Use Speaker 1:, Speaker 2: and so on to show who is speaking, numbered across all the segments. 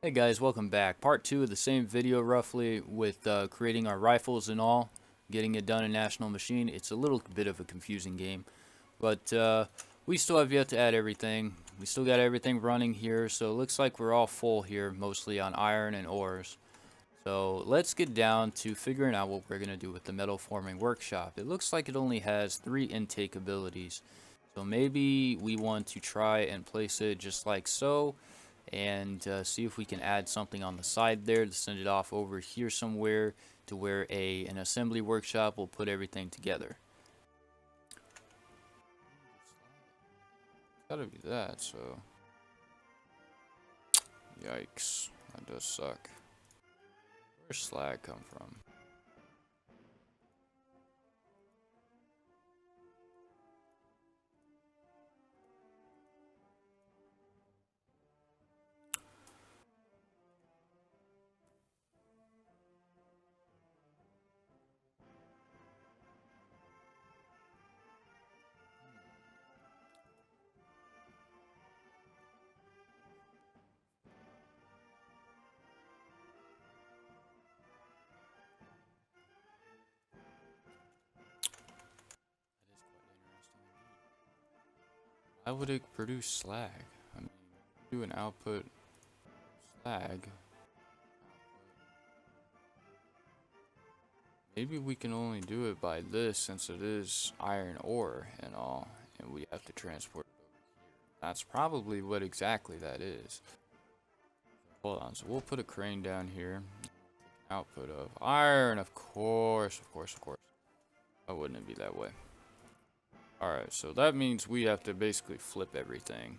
Speaker 1: Hey guys, welcome back. Part 2 of the same video roughly with creating our rifles and all, getting it done in National Machine. It's a little bit of a confusing game, but we still have yet to add everything. We still got everything running here, so it looks like we're all full here, mostly on iron and ores. So let's get down to figuring out what we're going to do with the metal forming workshop. It looks like it only has 3 intake abilities, so maybe we want to try and place it just like so, and see if we can add something on the side there to send it off over here somewhere to where an assembly workshop will put everything together. It's gotta be that, so yikes, that does suck. Where's slag come from? Why would it produce slag? I mean, do an output slag. Maybe we can only do it by this since it is iron ore and all, and we have to transport it over here. That's probably what exactly that is. Hold on, so we'll put a crane down here. Output of iron, of course, of course, of course. Why wouldn't it be that way? Alright, so that means we have to basically flip everything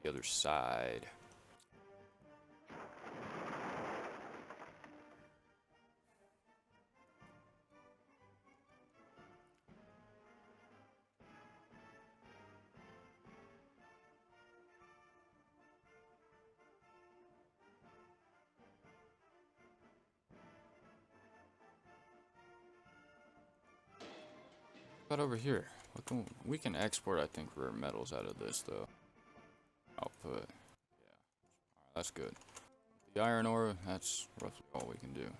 Speaker 1: to the other side. But over here, we can export, I think, rare metals out of this, though. Output. Yeah, that's good. The iron ore, that's roughly all we can do.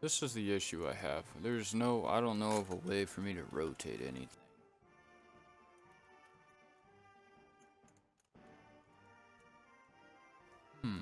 Speaker 1: This is the issue I have. I don't know of a way for me to rotate anything. Hmm.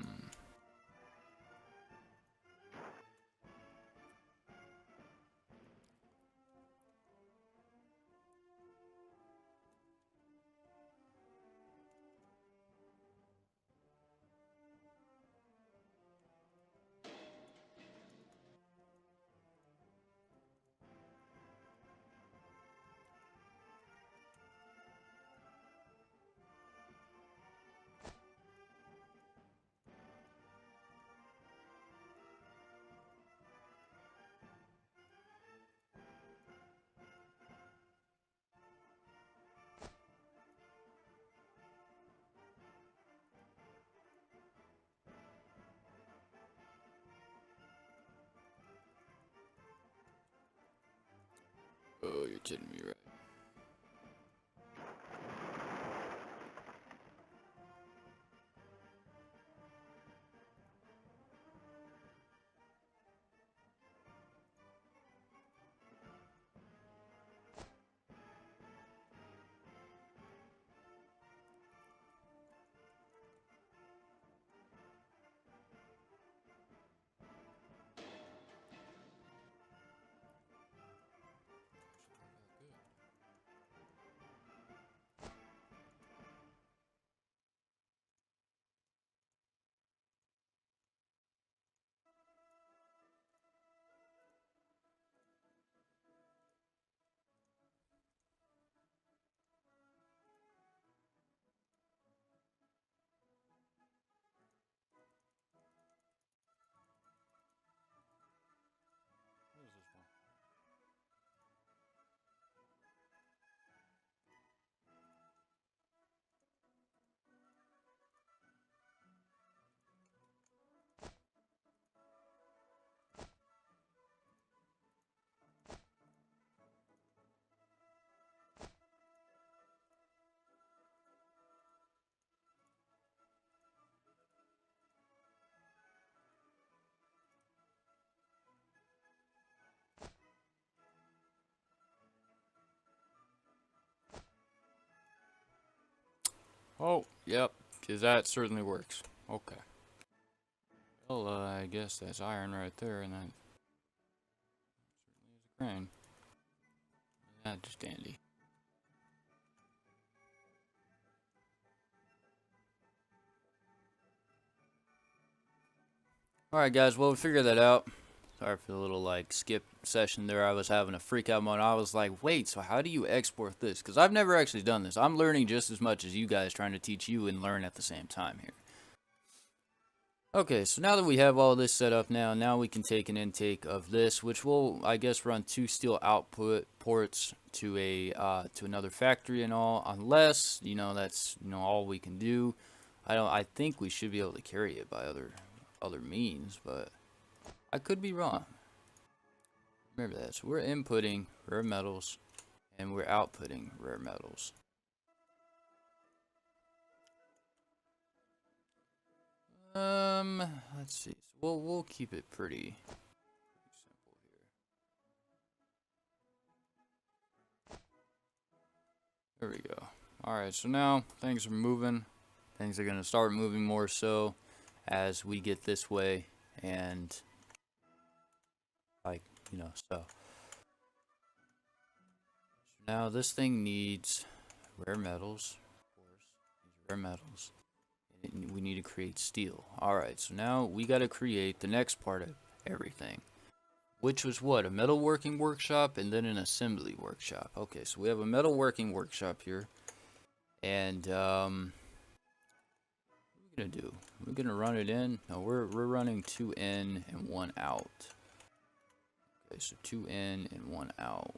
Speaker 1: Oh, you're kidding me, right? Oh, yep, because that certainly works. Okay. Well, I guess that's iron right there, and that certainly is a crane. That's just dandy. Alright guys, well we figured that out. Sorry for the little like skip session there. I was having a freak out moment. I was like, wait, so how do you export this? Because I've never actually done this. I'm learning just as much as you guys, trying to teach you and learn at the same time here. Okay, so now that we have all this set up now we can take an intake of this, which will, I guess, run 2 steel output ports to a to another factory and all, unless, that's, all we can do. I think we should be able to carry it by other means, but I could be wrong. Remember that. So we're inputting rare metals and we're outputting rare metals. Let's see. So we'll keep it pretty simple here. There we go. Alright, so now things are moving. Things are going to start moving more so as we get this way, and like, so now this thing needs rare metals, of course. These rare metals. And we need to create steel. Alright, so now we got to create the next part of everything, which was what? A metalworking workshop and then an assembly workshop. Okay, so we have a metalworking workshop here. And, what are we going to do? We're going to run it in? No, we're running 2 in and 1 out. Okay, so 2 in and 1 out.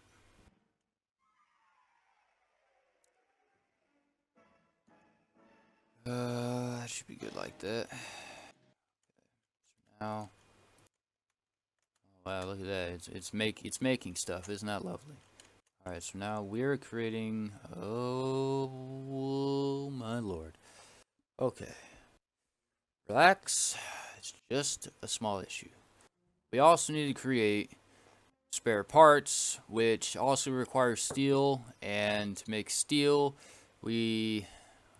Speaker 1: That should be good like that. So now, oh, wow, look at that. It's making stuff. Isn't that lovely? All right, so now we're creating. Oh my lord. Okay, relax. It's just a small issue. We also need to create spare parts, which also requires steel. And to make steel, we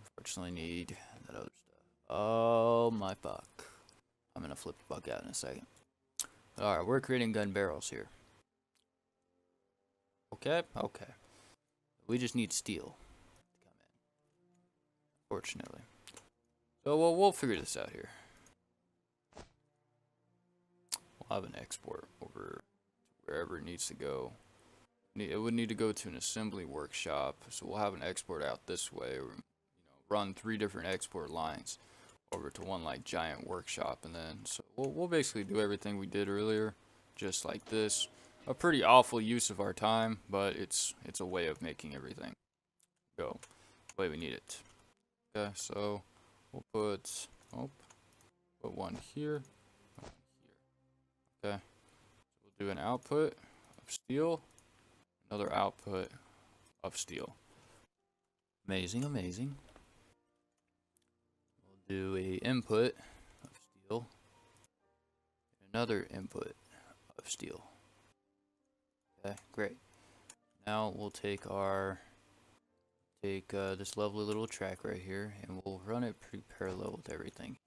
Speaker 1: unfortunately need that other stuff. Oh my fuck. I'm gonna flip the fuck out in a second. Alright, we're creating gun barrels here. Okay. We just need steel to come in, fortunately. So we'll figure this out here. We'll have an export over wherever it needs to go. It would need to go to an assembly workshop, so we'll have an export out this way, or run 3 different export lines over to one like giant workshop, and then so we'll basically do everything we did earlier, just like this. A pretty awful use of our time, but it's a way of making everything go the way we need it. Okay, so we'll put one here, one here. Okay, so we'll do an output of steel, another output of steel. Amazing. Do a input of steel, another input of steel. Okay, great. Now we'll take this lovely little track right here, and we'll run it pretty parallel with everything here.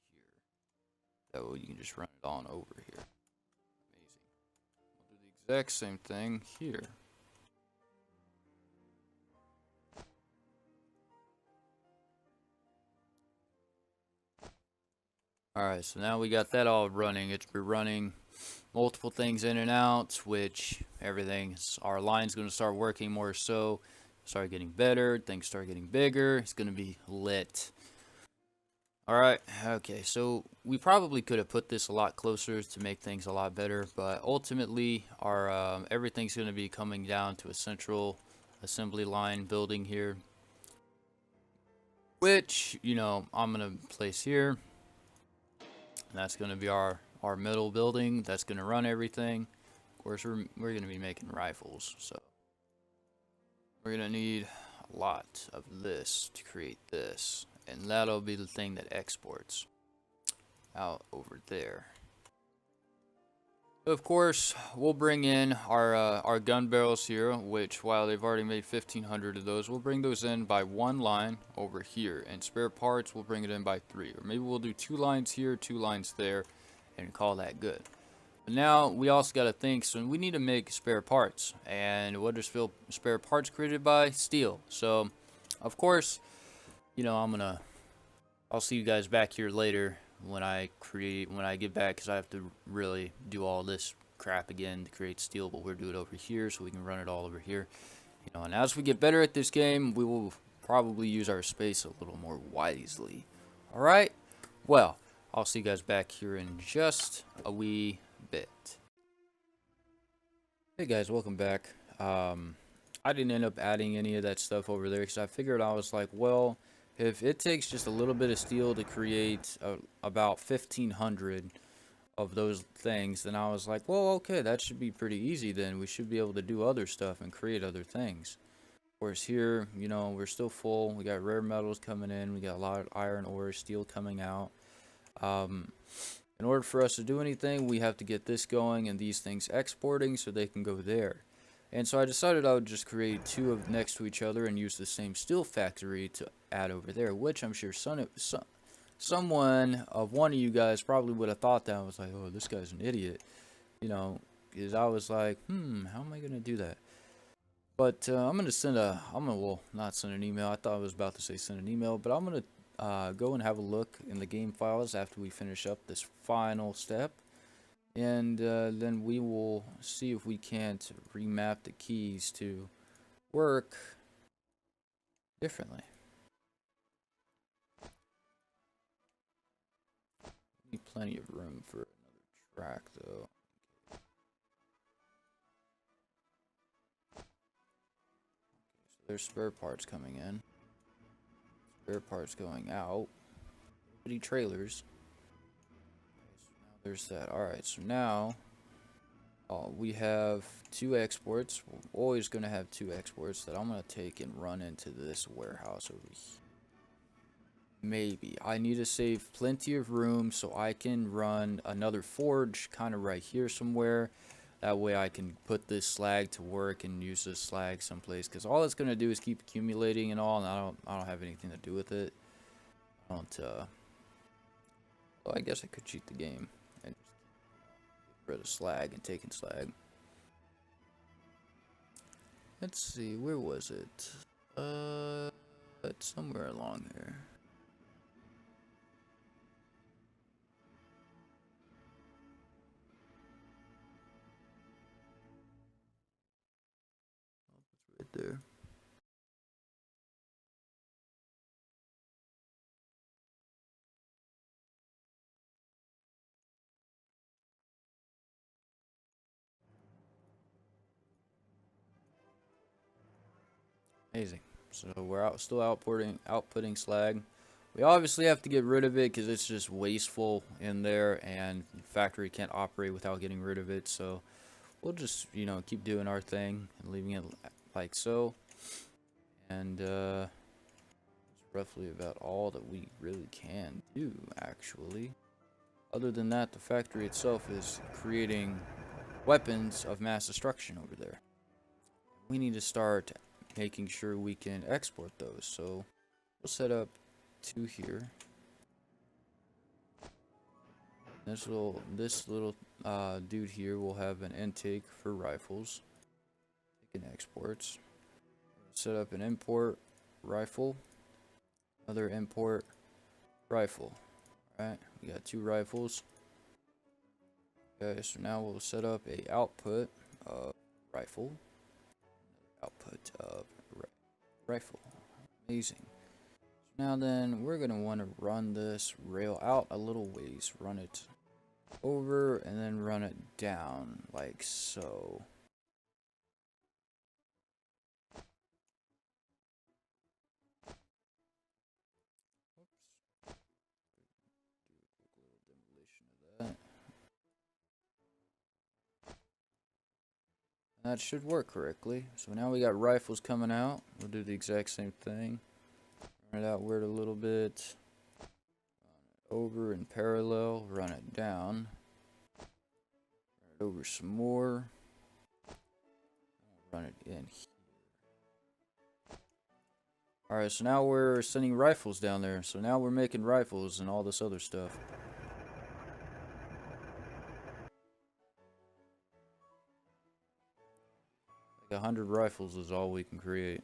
Speaker 1: That way you can just run it on over here. Amazing. We'll do the exact same thing here. Alright, so now we got that all running. We're running multiple things in and out, which our line's going to start working more so. Start getting better, things start getting bigger. It's going to be lit. Alright, okay, so we probably could have put this a lot closer to make things a lot better, but ultimately our everything's going to be coming down to a central assembly line building here, which, I'm going to place here. And that's going to be our middle building. That's going to run everything. Of course, we're going to be making rifles, so we're going to need a lot of this to create this. And that'll be the thing that exports out over there. Of course, we'll bring in our gun barrels here, which while they've already made 1,500 of those, we'll bring those in by one line over here, and spare parts we'll bring it in by 3, or maybe we'll do 2 lines here, 2 lines there, and call that good. But now we also got to think, so we need to make spare parts, and what are spare parts created by? Steel. So, of course, you know I'll see you guys back here later when I get back, because I have to really do all this crap again to create steel, but we'll do it over here so we can run it all over here. And as we get better at this game, we will probably use our space a little more wisely. Alright? Well, I'll see you guys back here in just a wee bit. Hey guys, welcome back. I didn't end up adding any of that stuff over there because I figured, I was like, well, if it takes just a little bit of steel to create about 1,500 of those things, then I was like, well, okay, that should be pretty easy then. We should be able to do other stuff and create other things. Whereas here, we're still full. We got rare metals coming in. We got a lot of iron ore, steel coming out. In order for us to do anything, we have to get this going and these things exporting so they can go there. And so I decided I would just create 2 of next to each other and use the same steel factory to add over there, which I'm sure someone of one of you guys probably would have thought that. I was like, oh, this guy's an idiot, because I was like, how am I going to do that? But I'm going to well, not send an email. I thought I was about to say send an email, but I'm going to go and have a look in the game files after we finish up this final step. And then we will see if we can't remap the keys to work differently. Need plenty of room for another track, though. So there's spare parts coming in. Spare parts going out. Pretty trailers. There's that. Alright, so now we have 2 exports. We're always going to have 2 exports that I'm going to take and run into this warehouse over here. Maybe. I need to save plenty of room so I can run another forge kind of right here somewhere. That way I can put this slag to work and use this slag someplace, because all it's going to do is keep accumulating and all, and I don't have anything to do with it. Well, I guess I could cheat the game and just get rid of slag and taking slag. Let's see, where was it? It's somewhere along here. Right there. Amazing. So we're still outputting slag. We obviously have to get rid of it because it's just wasteful in there, and the factory can't operate without getting rid of it. So we'll just, keep doing our thing and leaving it like so. And it's roughly about all that we really can do, actually. Other than that, the factory itself is creating weapons of mass destruction over there. We need to start making sure we can export those. So we'll set up 2 here. This little dude here will have an intake for rifles. Taking exports. Set up an import rifle. Another import rifle. Alright, we got 2 rifles. Okay, so now we'll set up a output of rifle. Output of rifle. Amazing. So now then, we're going to want to run this rail out a little ways. Run it over and then run it down like so. Oops. Do a quick little demolition of that. And that should work correctly. So now we got rifles coming out. We'll do the exact same thing. Run it outward a little bit. Run it over in parallel. Run it down. Run over some more. Run it in here. Alright, so now we're sending rifles down there. So now we're making rifles and all this other stuff. Like 100 rifles is all we can create.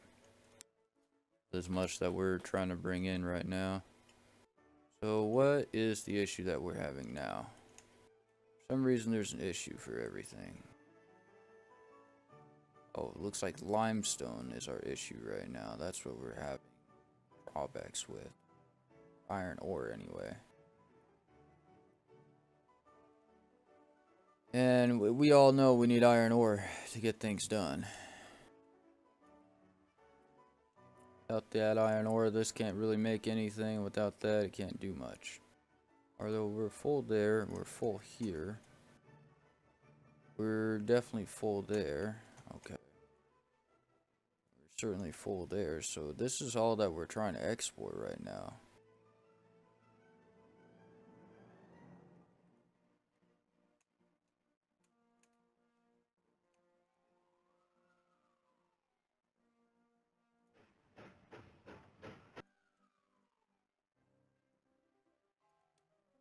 Speaker 1: As much that we're trying to bring in right now. So what is the issue that we're having now? For some reason there's an issue for everything. Oh, it looks like limestone is our issue right now. That's what we're having drawbacks with. Iron ore anyway. And we all know we need iron ore to get things done. Without that iron ore, this can't really make anything. Without that, it can't do much. Although we're full there, we're full here. We're definitely full there. Okay. We're certainly full there. So this is all that we're trying to export right now.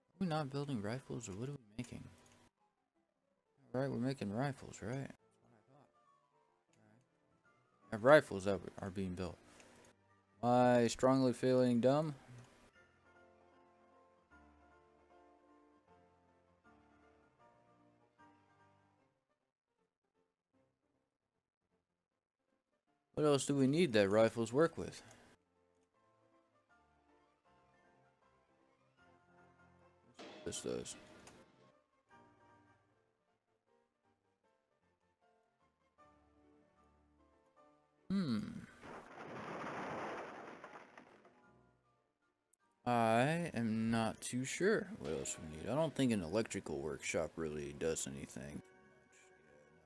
Speaker 1: Are we not building rifles, or what are we making? Alright, we're making rifles, right? I have rifles that are being built. Am I strongly feeling dumb? What else do we need that rifles work with? This does. I am not too sure what else we need. I don't think an electrical workshop really does anything.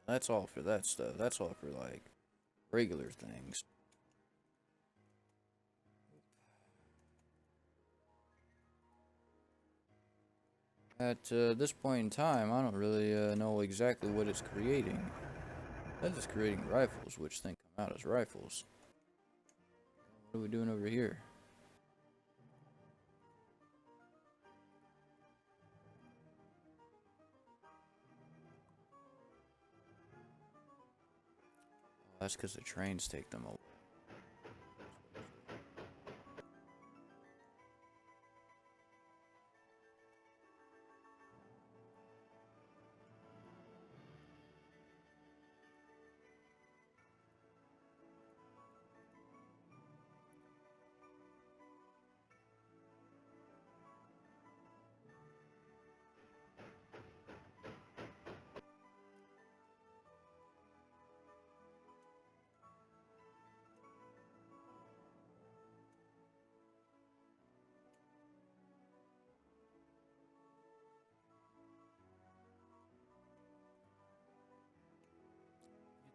Speaker 1: That's all for that stuff. That's all for like regular things. At this point in time, I don't really know exactly what it's creating. That is creating rifles, which then come out as rifles. What are we doing over here? Oh, that's because the trains take them away.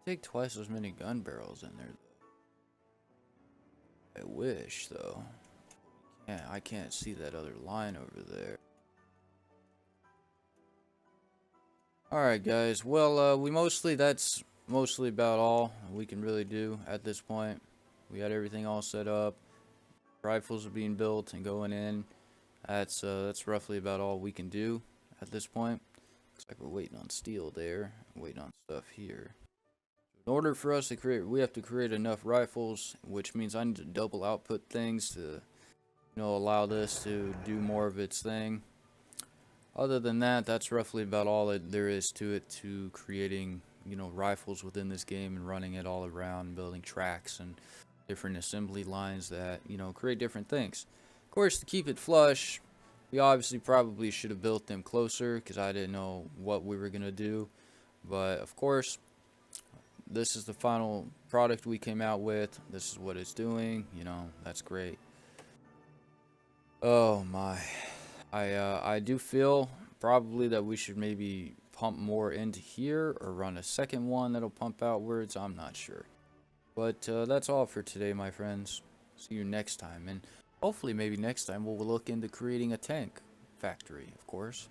Speaker 1: You take twice as many gun barrels in there. I wish, though. Yeah, I can't see that other line over there. Alright, guys. Well, that's mostly about all we can really do at this point. We got everything all set up. Rifles are being built and going in. That's roughly about all we can do at this point. Looks like we're waiting on steel there, waiting on stuff here. In order for us to create, we have to create enough rifles, which means I need to double output things to, you know, allow this to do more of its thing. Other than that, that's roughly about all that there is to it, to creating, you know, rifles within this game and running it all around, building tracks and different assembly lines that, you know, create different things. Of course, to keep it flush, we obviously probably should have built them closer because I didn't know what we were going to do. But, of course, this is the final product we came out with. This is what it's doing. You know, that's great. Oh, my. I do feel probably that we should maybe pump more into here or run a second one that'll pump outwards. I'm not sure. But that's all for today, my friends. See you next time. And hopefully maybe next time we'll look into creating a tank factory, of course.